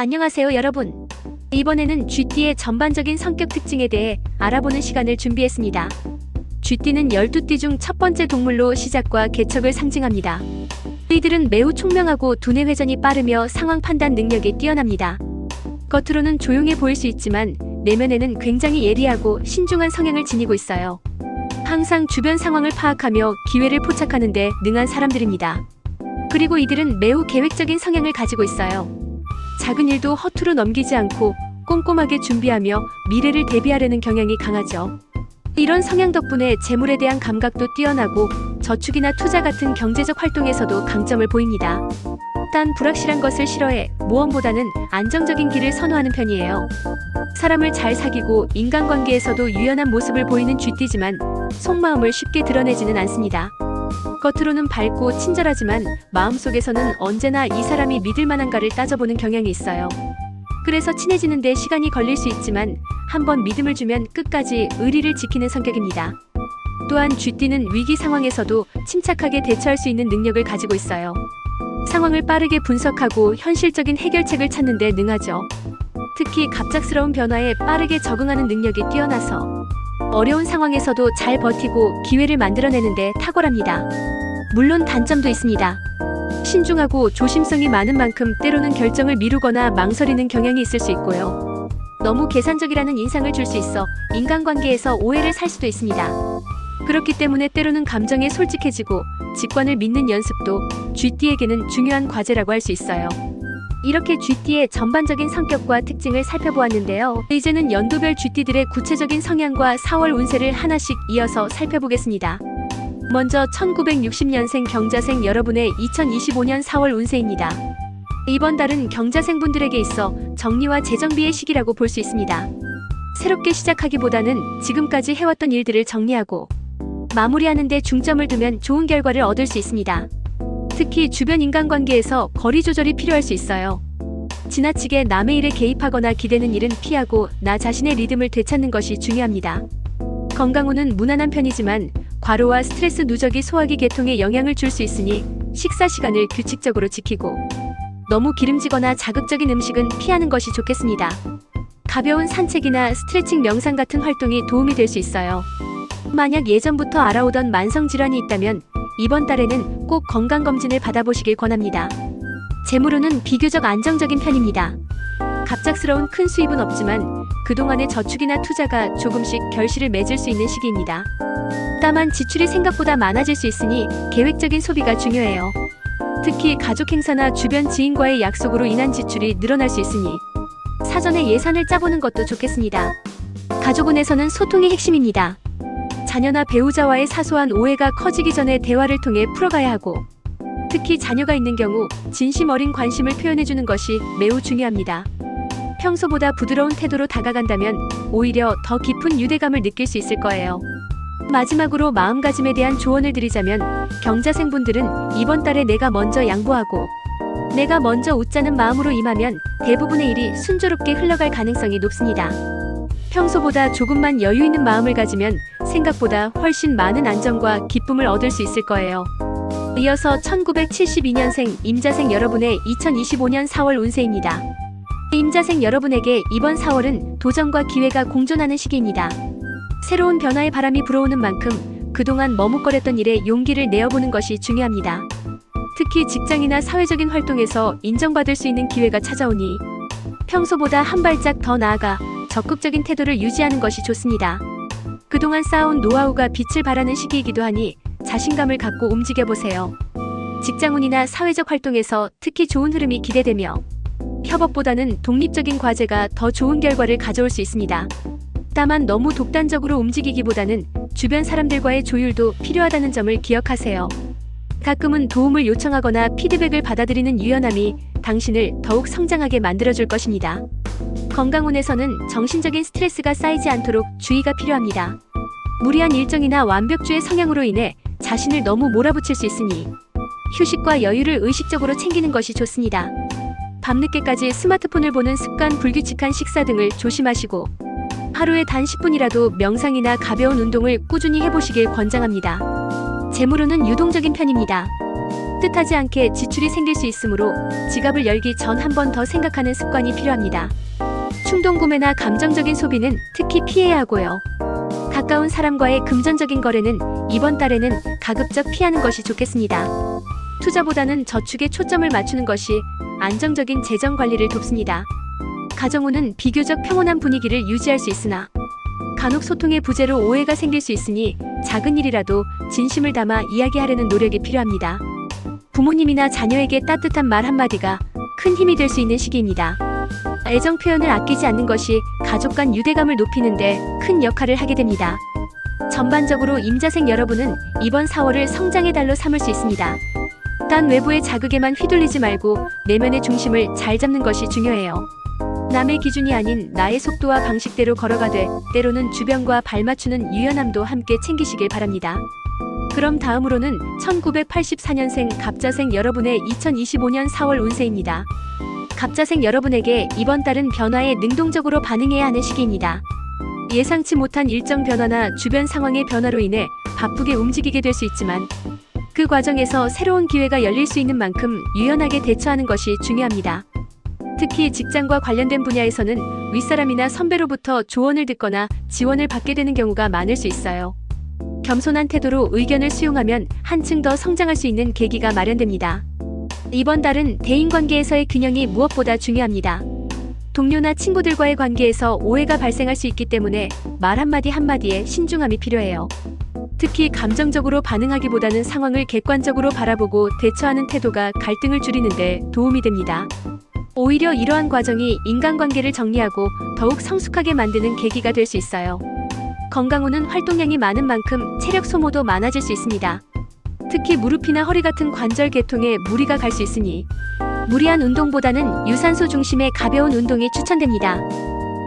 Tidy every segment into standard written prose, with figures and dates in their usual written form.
안녕하세요 여러분. 이번에는 쥐띠의 전반적인 성격 특징에 대해 알아보는 시간을 준비했습니다. 쥐띠는 12띠 중 첫 번째 동물로 시작과 개척을 상징합니다. 띠들은 매우 총명하고 두뇌 회전이 빠르며 상황 판단 능력이 뛰어납니다. 겉으로는 조용해 보일 수 있지만 내면에는 굉장히 예리하고 신중한 성향을 지니고 있어요. 항상 주변 상황을 파악하며 기회를 포착하는 데 능한 사람들입니다. 그리고 이들은 매우 계획적인 성향을 가지고 있어요. 작은 일도 허투루 넘기지 않고 꼼꼼하게 준비하며 미래를 대비하려는 경향이 강하죠. 이런 성향 덕분에 재물에 대한 감각도 뛰어나고 저축이나 투자 같은 경제적 활동에서도 강점을 보입니다. 단 불확실한 것을 싫어해 모험보다는 안정적인 길을 선호하는 편이에요. 사람을 잘 사귀고 인간관계에서도 유연한 모습을 보이는 쥐띠지만 속마음을 쉽게 드러내지는 않습니다. 겉으로는 밝고 친절하지만 마음속에서는 언제나 이 사람이 믿을 만한가를 따져보는 경향이 있어요. 그래서 친해지는 데 시간이 걸릴 수 있지만 한번 믿음을 주면 끝까지 의리를 지키는 성격입니다. 또한 쥐띠는 위기 상황에서도 침착하게 대처할 수 있는 능력을 가지고 있어요. 상황을 빠르게 분석하고 현실적인 해결책을 찾는 데 능하죠. 특히 갑작스러운 변화에 빠르게 적응하는 능력이 뛰어나서 어려운 상황에서도 잘 버티고 기회를 만들어내는데 탁월합니다. 물론 단점도 있습니다. 신중하고 조심성이 많은 만큼 때로는 결정을 미루거나 망설이는 경향이 있을 수 있고요. 너무 계산적이라는 인상을 줄 수 있어 인간관계에서 오해를 살 수도 있습니다. 그렇기 때문에 때로는 감정에 솔직해지고 직관을 믿는 연습도 쥐띠에게는 중요한 과제라고 할 수 있어요. 이렇게 쥐띠의 전반적인 성격과 특징을 살펴보았는데요. 이제는 연도별 쥐띠들의 구체적인 성향과 4월 운세를 하나씩 이어서 살펴보겠습니다. 먼저 1960년생 경자생 여러분의 2025년 4월 운세입니다. 이번 달은 경자생분들에게 있어 정리와 재정비의 시기라고 볼 수 있습니다. 새롭게 시작하기보다는 지금까지 해왔던 일들을 정리하고 마무리하는 데 중점을 두면 좋은 결과를 얻을 수 있습니다. 특히 주변 인간관계에서 거리 조절이 필요할 수 있어요. 지나치게 남의 일에 개입하거나 기대는 일은 피하고 나 자신의 리듬을 되찾는 것이 중요합니다. 건강운은 무난한 편이지만 과로와 스트레스 누적이 소화기 계통에 영향을 줄 수 있으니 식사 시간을 규칙적으로 지키고 너무 기름지거나 자극적인 음식은 피하는 것이 좋겠습니다. 가벼운 산책이나 스트레칭 명상 같은 활동이 도움이 될 수 있어요. 만약 예전부터 알아오던 만성질환이 있다면 이번 달에는 꼭 건강검진을 받아보시길 권합니다. 재물운은 비교적 안정적인 편입니다. 갑작스러운 큰 수입은 없지만 그동안의 저축이나 투자가 조금씩 결실을 맺을 수 있는 시기입니다. 다만 지출이 생각보다 많아질 수 있으니 계획적인 소비가 중요해요. 특히 가족 행사나 주변 지인과의 약속으로 인한 지출이 늘어날 수 있으니 사전에 예산을 짜보는 것도 좋겠습니다. 가족운에서는 소통이 핵심입니다. 자녀나 배우자와의 사소한 오해가 커지기 전에 대화를 통해 풀어가야 하고 특히 자녀가 있는 경우 진심 어린 관심을 표현해주는 것이 매우 중요합니다. 평소보다 부드러운 태도로 다가간다면 오히려 더 깊은 유대감을 느낄 수 있을 거예요. 마지막으로 마음가짐에 대한 조언을 드리자면 경자생분들은 이번 달에 내가 먼저 양보하고 내가 먼저 웃자는 마음으로 임하면 대부분의 일이 순조롭게 흘러갈 가능성이 높습니다. 평소보다 조금만 여유 있는 마음을 가지면 생각보다 훨씬 많은 안정과 기쁨을 얻을 수 있을 거예요. 이어서 1972년생 임자생 여러분의 2025년 4월 운세입니다. 임자생 여러분에게 이번 4월은 도전과 기회가 공존하는 시기입니다. 새로운 변화의 바람이 불어오는 만큼 그동안 머뭇거렸던 일에 용기를 내어보는 것이 중요합니다. 특히 직장이나 사회적인 활동에서 인정받을 수 있는 기회가 찾아오니 평소보다 한 발짝 더 나아가 적극적인 태도를 유지하는 것이 좋습니다. 그동안 쌓아온 노하우가 빛을 발하는 시기이기도 하니 자신감을 갖고 움직여보세요. 직장운이나 사회적 활동에서 특히 좋은 흐름이 기대되며 협업보다는 독립적인 과제가 더 좋은 결과를 가져올 수 있습니다. 다만 너무 독단적으로 움직이기보다는 주변 사람들과의 조율도 필요하다는 점을 기억하세요. 가끔은 도움을 요청하거나 피드백을 받아들이는 유연함이 당신을 더욱 성장하게 만들어줄 것입니다. 건강운에서는 정신적인 스트레스가 쌓이지 않도록 주의가 필요합니다. 무리한 일정이나 완벽주의 성향으로 인해 자신을 너무 몰아붙일 수 있으니 휴식과 여유를 의식적으로 챙기는 것이 좋습니다. 밤늦게까지 스마트폰을 보는 습관, 불규칙한 식사 등을 조심하시고 하루에 단 10분이라도 명상이나 가벼운 운동을 꾸준히 해보시길 권장합니다. 재물운은 유동적인 편입니다. 뜻하지 않게 지출이 생길 수 있으므로 지갑을 열기 전 한 번 더 생각하는 습관이 필요합니다. 충동구매나 감정적인 소비는 특히 피해야 하고요. 가까운 사람과의 금전적인 거래는 이번 달에는 가급적 피하는 것이 좋겠습니다. 투자보다는 저축에 초점을 맞추는 것이 안정적인 재정 관리를 돕습니다. 가정우는 비교적 평온한 분위기를 유지할 수 있으나 간혹 소통의 부재로 오해가 생길 수 있으니 작은 일이라도 진심을 담아 이야기하려는 노력이 필요합니다. 부모님이나 자녀에게 따뜻한 말 한마디가 큰 힘이 될 수 있는 시기입니다. 애정 표현을 아끼지 않는 것이 가족 간 유대감을 높이는 데 큰 역할을 하게 됩니다. 전반적으로 임자생 여러분은 이번 4월을 성장의 달로 삼을 수 있습니다. 단 외부의 자극에만 휘둘리지 말고 내면의 중심을 잘 잡는 것이 중요해요. 남의 기준이 아닌 나의 속도와 방식대로 걸어가되 때로는 주변과 발맞추는 유연함도 함께 챙기시길 바랍니다. 그럼 다음으로는 1984년생 갑자생 여러분의 2025년 4월 운세입니다. 갑자생 여러분에게 이번 달은 변화에 능동적으로 반응해야 하는 시기입니다. 예상치 못한 일정 변화나 주변 상황의 변화로 인해 바쁘게 움직이게 될 수 있지만 그 과정에서 새로운 기회가 열릴 수 있는 만큼 유연하게 대처하는 것이 중요합니다. 특히 직장과 관련된 분야에서는 윗사람이나 선배로부터 조언을 듣거나 지원을 받게 되는 경우가 많을 수 있어요. 겸손한 태도로 의견을 수용하면 한층 더 성장할 수 있는 계기가 마련됩니다. 이번 달은 대인관계에서의 균형이 무엇보다 중요합니다. 동료나 친구들과의 관계에서 오해가 발생할 수 있기 때문에 말 한마디 한마디에 신중함이 필요해요. 특히 감정적으로 반응하기보다는 상황을 객관적으로 바라보고 대처하는 태도가 갈등을 줄이는 데 도움이 됩니다. 오히려 이러한 과정이 인간관계를 정리하고 더욱 성숙하게 만드는 계기가 될 수 있어요. 건강운은 활동량이 많은 만큼 체력 소모도 많아질 수 있습니다. 특히 무릎이나 허리 같은 관절 계통에 무리가 갈 수 있으니 무리한 운동보다는 유산소 중심의 가벼운 운동이 추천됩니다.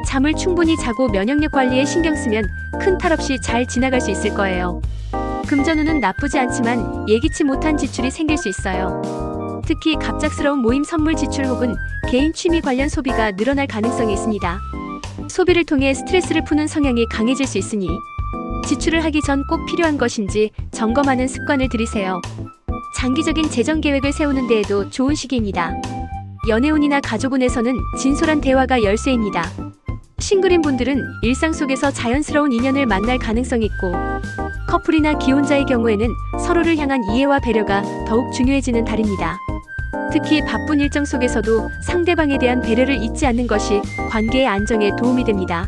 잠을 충분히 자고 면역력 관리에 신경 쓰면 큰 탈 없이 잘 지나갈 수 있을 거예요. 금전운은 나쁘지 않지만 예기치 못한 지출이 생길 수 있어요. 특히 갑작스러운 모임 선물 지출 혹은 개인 취미 관련 소비가 늘어날 가능성이 있습니다. 소비를 통해 스트레스를 푸는 성향이 강해질 수 있으니 지출을 하기 전 꼭 필요한 것인지 점검하는 습관을 들이세요. 장기적인 재정 계획을 세우는 데에도 좋은 시기입니다. 연애운이나 가족운에서는 진솔한 대화가 열쇠입니다. 싱글인 분들은 일상 속에서 자연스러운 인연을 만날 가능성이 있고 커플이나 기혼자의 경우에는 서로를 향한 이해와 배려가 더욱 중요해지는 달입니다. 특히 바쁜 일정 속에서도 상대방에 대한 배려를 잊지 않는 것이 관계의 안정에 도움이 됩니다.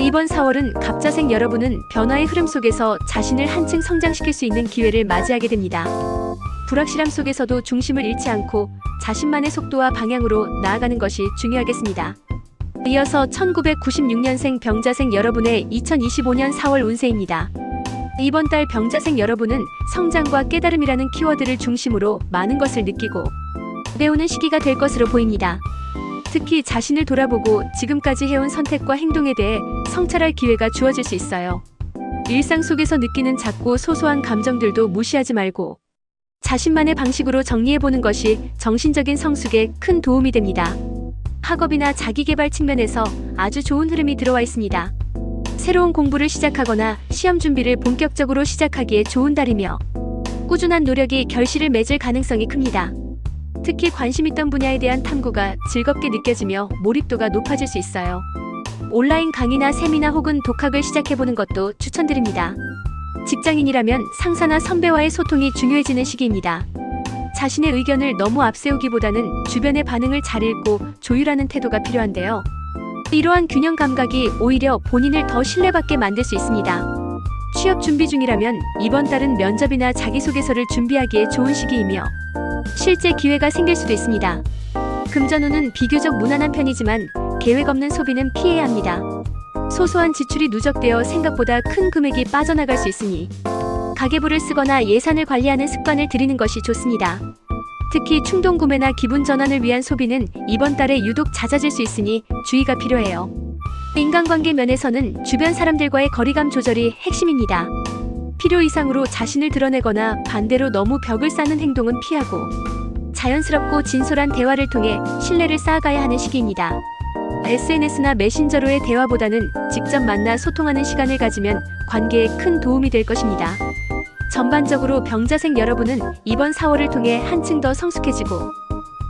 이번 4월은 갑자생 여러분은 변화의 흐름 속에서 자신을 한층 성장시킬 수 있는 기회를 맞이하게 됩니다. 불확실함 속에서도 중심을 잃지 않고 자신만의 속도와 방향으로 나아가는 것이 중요하겠습니다. 이어서 1996년생 병자생 여러분의 2025년 4월 운세입니다. 이번 달 병자생 여러분은 성장과 깨달음이라는 키워드를 중심으로 많은 것을 느끼고 배우는 시기가 될 것으로 보입니다. 특히 자신을 돌아보고 지금까지 해온 선택과 행동에 대해 성찰할 기회가 주어질 수 있어요. 일상 속에서 느끼는 작고 소소한 감정들도 무시하지 말고 자신만의 방식으로 정리해보는 것이 정신적인 성숙에 큰 도움이 됩니다. 학업이나 자기개발 측면에서 아주 좋은 흐름이 들어와 있습니다. 새로운 공부를 시작하거나 시험 준비를 본격적으로 시작하기에 좋은 달이며 꾸준한 노력이 결실을 맺을 가능성이 큽니다. 특히 관심 있던 분야에 대한 탐구가 즐겁게 느껴지며 몰입도가 높아질 수 있어요. 온라인 강의나 세미나 혹은 독학을 시작해보는 것도 추천드립니다. 직장인이라면 상사나 선배와의 소통이 중요해지는 시기입니다. 자신의 의견을 너무 앞세우기보다는 주변의 반응을 잘 읽고 조율하는 태도가 필요한데요. 이러한 균형 감각이 오히려 본인을 더 신뢰받게 만들 수 있습니다. 취업 준비 중이라면 이번 달은 면접이나 자기소개서를 준비하기에 좋은 시기이며 실제 기회가 생길 수도 있습니다. 금전운은 비교적 무난한 편이지만 계획 없는 소비는 피해야 합니다. 소소한 지출이 누적되어 생각보다 큰 금액이 빠져나갈 수 있으니 가계부를 쓰거나 예산을 관리하는 습관을 들이는 것이 좋습니다. 특히 충동 구매나 기분 전환을 위한 소비는 이번 달에 유독 잦아질 수 있으니 주의가 필요해요. 인간관계 면에서는 주변 사람들과의 거리감 조절이 핵심입니다. 필요 이상으로 자신을 드러내거나 반대로 너무 벽을 쌓는 행동은 피하고 자연스럽고 진솔한 대화를 통해 신뢰를 쌓아가야 하는 시기입니다. SNS나 메신저로의 대화보다는 직접 만나 소통하는 시간을 가지면 관계에 큰 도움이 될 것입니다. 전반적으로 병자생 여러분은 이번 4월을 통해 한층 더 성숙해지고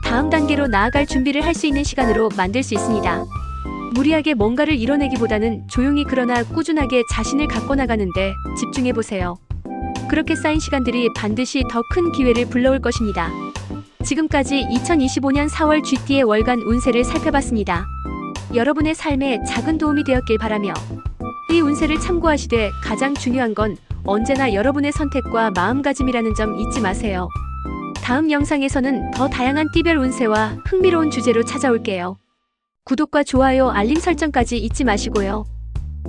다음 단계로 나아갈 준비를 할 수 있는 시간으로 만들 수 있습니다. 무리하게 뭔가를 이뤄내기보다는 조용히 그러나 꾸준하게 자신을 갖고 나가는데 집중해보세요. 그렇게 쌓인 시간들이 반드시 더 큰 기회를 불러올 것입니다. 지금까지 2025년 4월 GT의 월간 운세를 살펴봤습니다. 여러분의 삶에 작은 도움이 되었길 바라며 이 운세를 참고하시되 가장 중요한 건 언제나 여러분의 선택과 마음가짐이라는 점 잊지 마세요. 다음 영상에서는 더 다양한 띠별 운세와 흥미로운 주제로 찾아올게요. 구독과 좋아요, 알림 설정까지 잊지 마시고요.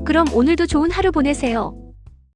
그럼 오늘도 좋은 하루 보내세요.